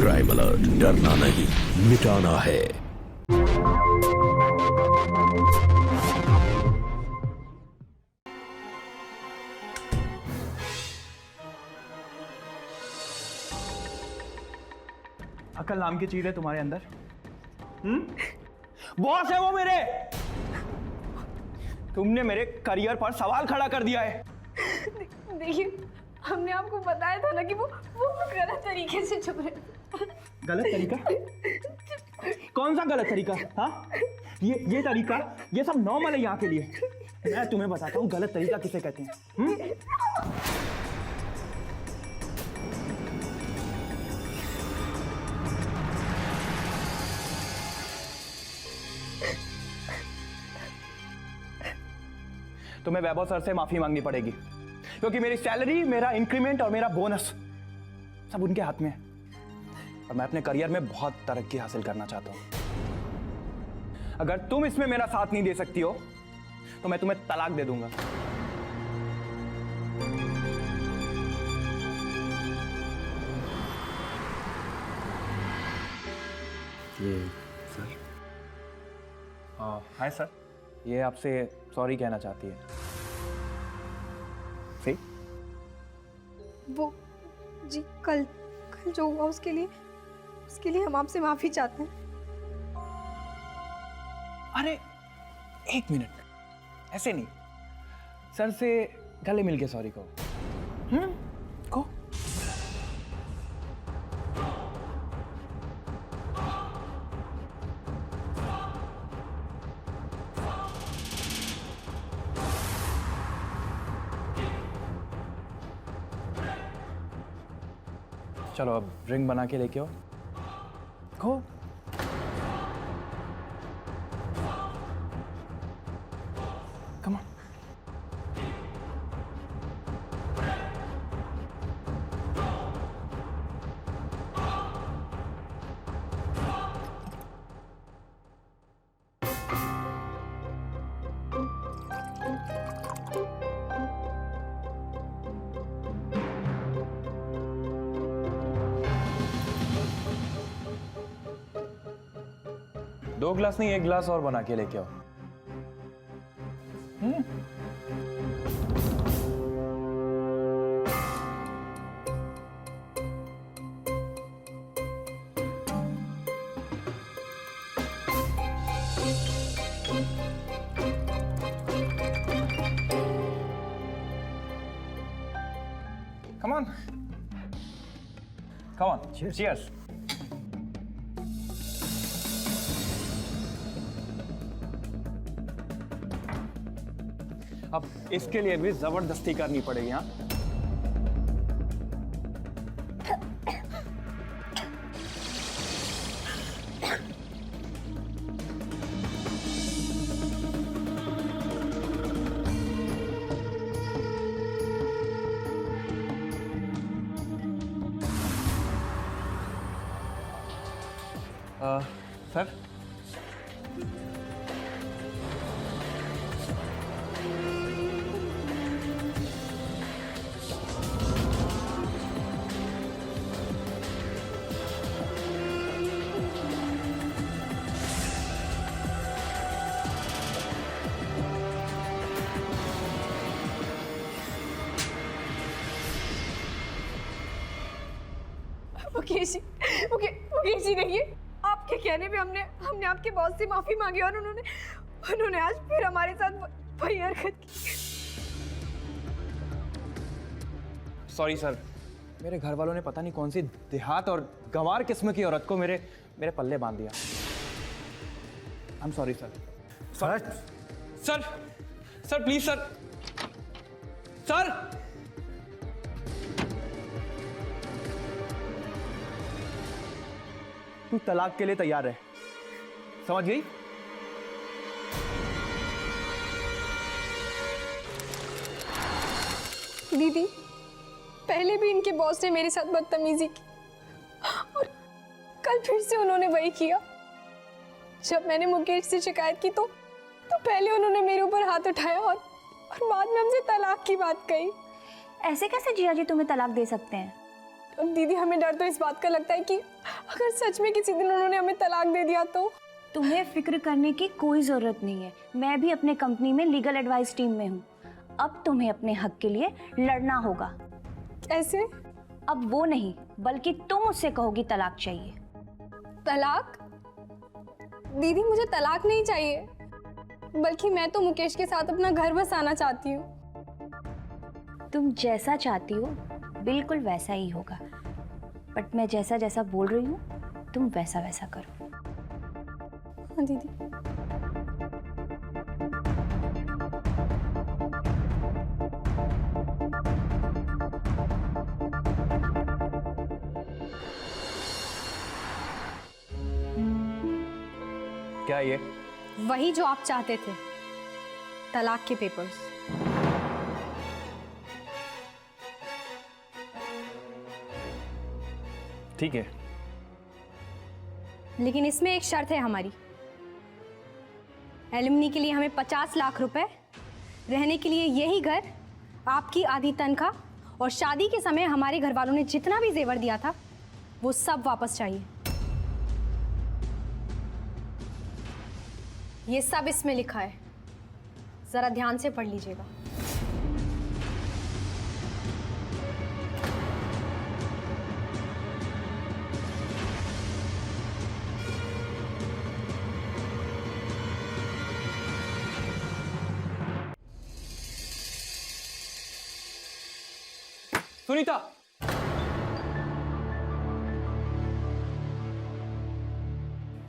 Crime alert, डरना नहीं मिटाना है। अकल नाम की चीज है तुम्हारे अंदर? बॉस है वो मेरे। तुमने मेरे करियर पर सवाल खड़ा कर दिया है। देखिए, हमने आपको बताया था ना कि वो गलत तरीके से चुप रहे। गलत तरीका? कौन सा गलत तरीका? हाँ, ये तरीका, ये सब नॉर्मल है यहाँ के लिए। मैं तुम्हें बताता हूँ गलत तरीका किसे कहते हैं। तुम्हें वैभव सर से माफी मांगनी पड़ेगी, क्योंकि मेरी सैलरी, मेरा इंक्रीमेंट और मेरा बोनस सब उनके हाथ में है। और मैं अपने करियर में बहुत तरक्की हासिल करना चाहता हूं। अगर तुम इसमें मेरा साथ नहीं दे सकती हो तो मैं तुम्हें तलाक दे दूंगा। ये सर। हाय सर, ये आपसे सॉरी कहना चाहती है। सही? वो जी, कल जो हुआ उसके लिए हम आपसे माफी चाहते हैं। अरे एक मिनट, ऐसे नहीं, सर से गले मिल के सॉरी कहो। कहो। चलो अब ड्रिंक बना के लेके आओ। कहो। Come on. दो ग्लास नहीं, एक ग्लास और बना के लेके आओ। Come on. Come on. Cheers. अब इसके लिए भी जबरदस्ती करनी पड़ेगी। हाँ, सर, मुकेश जी देखिए, आपके कहने पे हमने आपके बॉस से माफी मांगी और उन्होंने आज फिर हमारे साथ वही हरकत की। सॉरी सर, मेरे घर वालों ने पता नहीं कौन सी देहात और गंवार किस्म की औरत को मेरे पल्ले बांध दिया। I am sorry sir. Sir sir please sir. Sir तू तलाक के लिए तैयार है, समझ गई? दीदी, पहले भी इनके बॉस ने मेरे साथ बदतमीजी की और कल फिर से उन्होंने वही किया। जब मैंने मुकेश से शिकायत की तो पहले उन्होंने मेरे ऊपर हाथ उठाया और बाद में हमसे तलाक की बात कही। ऐसे कैसे जिया जी तुम्हें तलाक दे सकते हैं? और दीदी हमें डर तो इस बात का लगता है कि अगर सच में किसी दिन उन्होंने हमें तलाक दे दिया तो। तुम्हें फिक्र करने की कोई ज़रूरत नहीं है। मैं भी अपने कंपनी में लीगल एडवाइस टीम में हूँ। अब तुम्हें अपने हक के लिए लड़ना होगा। कैसे? अब वो नहीं, बल्कि तुम उससे कहोगी तलाक चाहिए। तलाक? दीदी मुझे तलाक नहीं चाहिए, बल्कि मैं तो मुकेश के साथ अपना घर बसाना चाहती हूँ। तुम जैसा चाहती हो बिल्कुल वैसा ही होगा, बट मैं जैसा जैसा बोल रही हूँ तुम वैसा वैसा करो। हाँ दीदी। क्या ये? वही जो आप चाहते थे, तलाक के पेपर्स। ठीक है, लेकिन इसमें एक शर्त है हमारी। एलिमनी के लिए हमें 50 लाख रुपए, रहने के लिए यही घर, आपकी आधी तनख्वाह और शादी के समय हमारे घर वालों ने जितना भी जेवर दिया था वो सब वापस चाहिए। ये सब इसमें लिखा है, जरा ध्यान से पढ़ लीजिएगा। Sunita,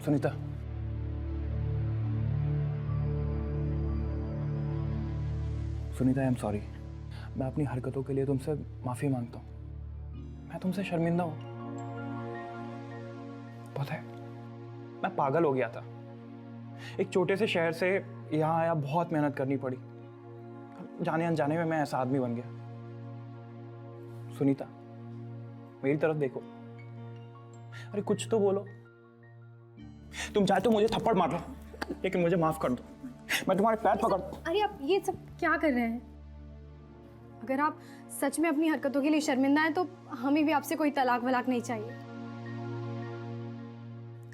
Sunita, Sunita, I am sorry. मैं अपनी हरकतों के लिए तुमसे माफी मांगता हूँ। मैं तुमसे शर्मिंदा हूँ। पता है, मैं पागल हो गया था। एक छोटे से शहर से यहाँ आया, बहुत मेहनत करनी पड़ी। जाने अनजाने में मैं ऐसा आदमी बन गया। सुनीता, मेरी तरफ देखो। अरे कुछ तो बोलो। तुम चाहे तो मुझे थप्पड़ मार लो, लेकिन मुझे माफ कर दो। मैं तुम्हारे पैर पकड़। अरे आप ये सब क्या कर रहे हैं? अगर आप सच में अपनी हरकतों के लिए शर्मिंदा हैं तो हमें भी आपसे कोई तलाक वलाक नहीं चाहिए।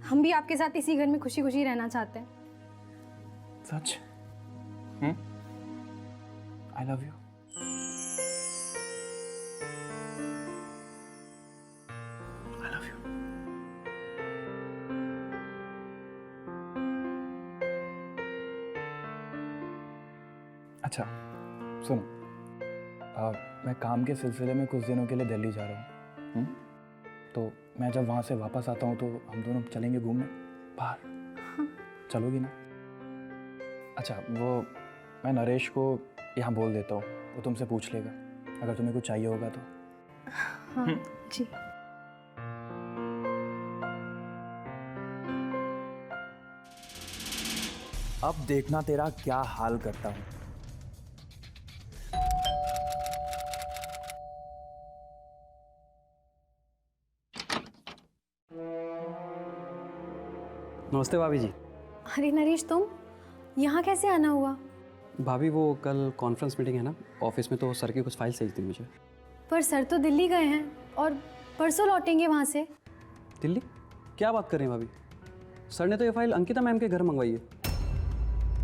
हम भी आपके साथ इसी घर में खुशी खुशी रहना चाहते हैं। सच? I love you. I love you. अच्छा सुनो, मैं काम के सिलसिले में कुछ दिनों के लिए दिल्ली जा रहा हूँ। तो मैं जब वहाँ से वापस आता हूँ तो हम दोनों चलेंगे घूमने बाहर। हाँ। चलोगी ना? अच्छा, वो मैं नरेश को यहाँ बोल देता हूँ, वो तुमसे पूछ लेगा अगर तुम्हें कुछ चाहिए होगा तो। हाँ जी। अब देखना तेरा क्या हाल करता हूँ। नमस्ते भाभी जी। अरे नरेश, तुम यहाँ कैसे आना हुआ? भाभी वो कल कॉन्फ्रेंस मीटिंग है ना ऑफिस में, तो सर की कुछ फाइल चाहिए थी मुझे। पर सर तो दिल्ली गए हैं और परसों लौटेंगे वहाँ से। दिल्ली? क्या बात कर रही हैं भाभी? सर ने तो ये फाइल अंकिता मैम के घर मंगवाई है।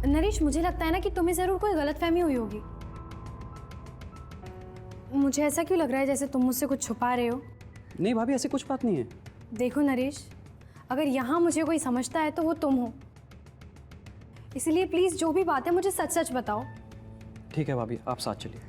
नरेश, मुझे लगता है ना कि तुम्हें ज़रूर कोई गलतफहमी हुई होगी। मुझे ऐसा क्यों लग रहा है जैसे तुम मुझसे कुछ छुपा रहे हो? नहीं भाभी, ऐसी कुछ बात नहीं है। देखो नरेश, अगर यहाँ मुझे कोई समझता है तो वो तुम हो। इसलिए प्लीज़ जो भी बात है मुझे सच सच बताओ। ठीक है भाभी, आप साथ चलिए।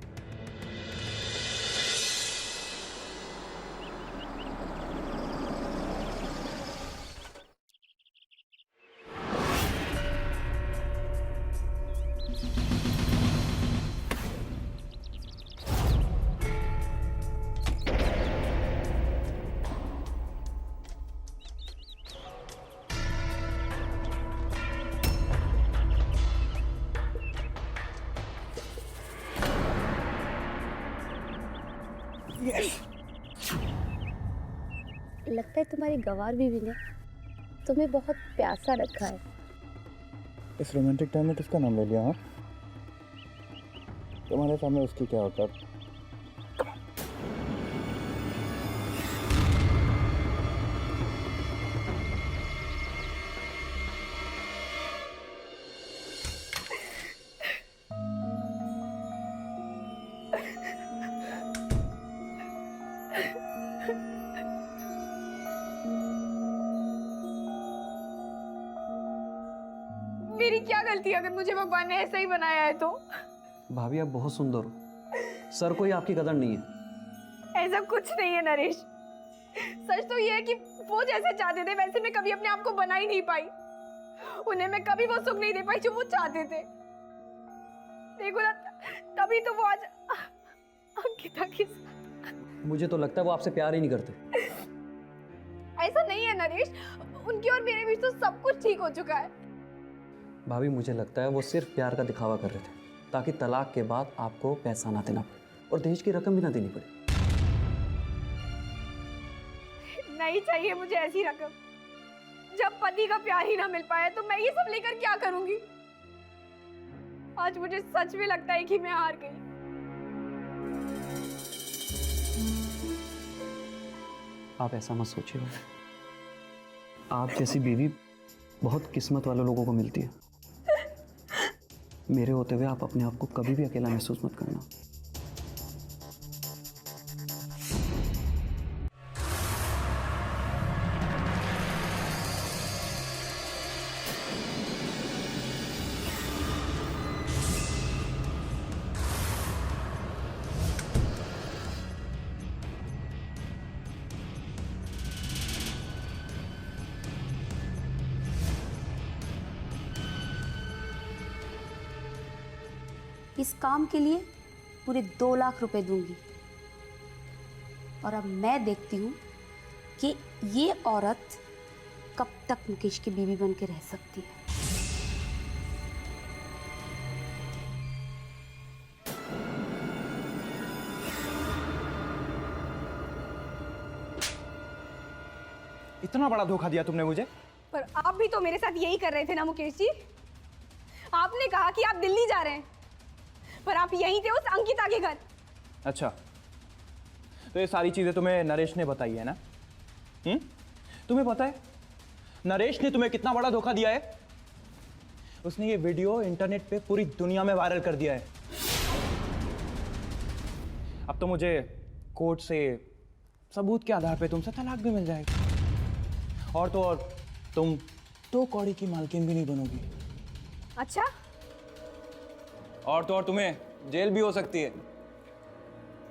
लगता है तुम्हारी गवार बीवी ने तुम्हें बहुत प्यासा रखा है। इस रोमांटिक टाइम में किसका नाम ले लिया? हाँ, तुम्हारे सामने उसकी क्या औकात? मेरी क्या गलती है अगर मुझे भगवान ने ऐसा ही बनाया है तो? भाभी आप बहुत सुंदर हो, सर कोई आपकी कदर नहीं है। ऐसा कुछ नहीं है नरेश। सच तो ये है कि वो जैसे चाहते थे वैसे मैं कभी अपने आप को बना ही नहीं पाई। उन्हें मैं कभी वो सुख नहीं दे पाई जो वो चाहते थे। देखो ना, तभी तो वो आज अंकिता के साथ। मुझे तो लगता है वो आपसे प्यार ही नहीं करते। ऐसा नहीं है नरेश, उनकी और मेरे बीच तो सब कुछ ठीक हो चुका है। भाभी मुझे लगता है वो सिर्फ प्यार का दिखावा कर रहे थे ताकि तलाक के बाद आपको पैसा ना देना पड़े और दहेज की रकम भी ना देनी पड़े। नहीं चाहिए मुझे ऐसी रकम। जब पति का प्यार ही ना मिल पाया तो मैं ये सब लेकर क्या करूंगी? आज मुझे सच में लगता है कि मैं हार गई। आप ऐसा मत सोचिए। आप जैसी बीवी बहुत किस्मत वाले लोगों को मिलती है। मेरे होते हुए आप अपने आप को कभी भी अकेला महसूस मत करना। इस काम के लिए पूरे 2 लाख रुपए दूंगी। और अब मैं देखती हूँ कि ये औरत कब तक मुकेश की बीवी बन के रह सकती है। इतना बड़ा धोखा दिया तुमने मुझे। पर आप भी तो मेरे साथ यही कर रहे थे ना मुकेश जी। आपने कहा कि आप दिल्ली जा रहे हैं, पर आप यहीं थे उस अंकिता के घर। अच्छा, तो ये सारी चीजें तुम्हें नरेश ने बताई है ना? तुम्हें पता है नरेश ने तुम्हें कितना बड़ा धोखा दिया है? उसने ये वीडियो इंटरनेट पे पूरी दुनिया में वायरल कर दिया है। अब तो मुझे कोर्ट से सबूत के आधार पे तुमसे तलाक भी मिल जाएगा। और तो और तुम 2 कौड़ी की मालकिन भी नहीं बनोगी। अच्छा, और तो और तुम्हें जेल भी हो सकती है।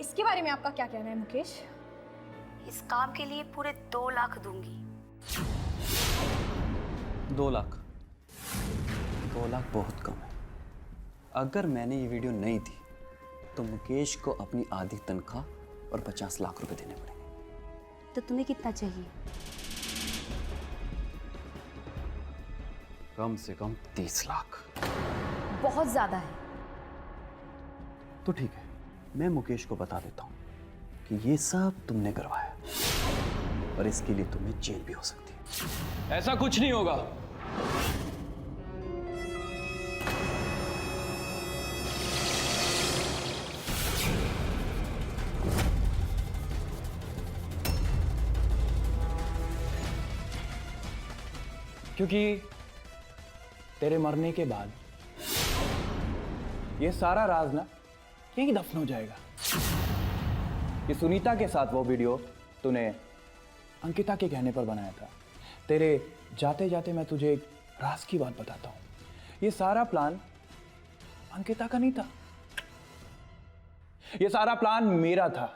इसके बारे में आपका क्या कहना है मुकेश? इस काम के लिए पूरे 2 लाख दूंगी। 2 लाख? 2 लाख बहुत कम है। अगर मैंने ये वीडियो नहीं दी तो मुकेश को अपनी आधी तनख्वाह और 50 लाख रुपए देने पड़ेंगे। तो तुम्हें कितना चाहिए? कम से कम 30 लाख। बहुत ज्यादा है। तो ठीक है, मैं मुकेश को बता देता हूँ कि ये सब तुमने करवाया और इसके लिए तुम्हें जेल भी हो सकती है। ऐसा कुछ नहीं होगा। क्योंकि तेरे मरने के बाद ये सारा राज ना यहीं दफन हो जाएगा। ये सुनीता के साथ वो वीडियो तूने अंकिता के कहने पर बनाया था। तेरे जाते जाते मैं तुझे एक राज की बात बताता हूं। ये सारा प्लान अंकिता का नहीं था, ये सारा प्लान मेरा था।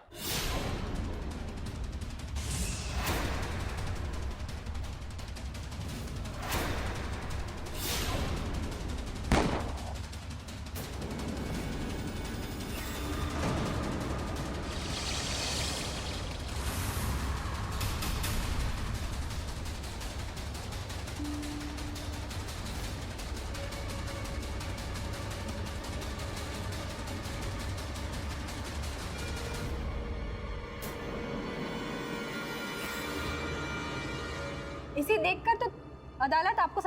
इसे देखकर तो अदालत आपको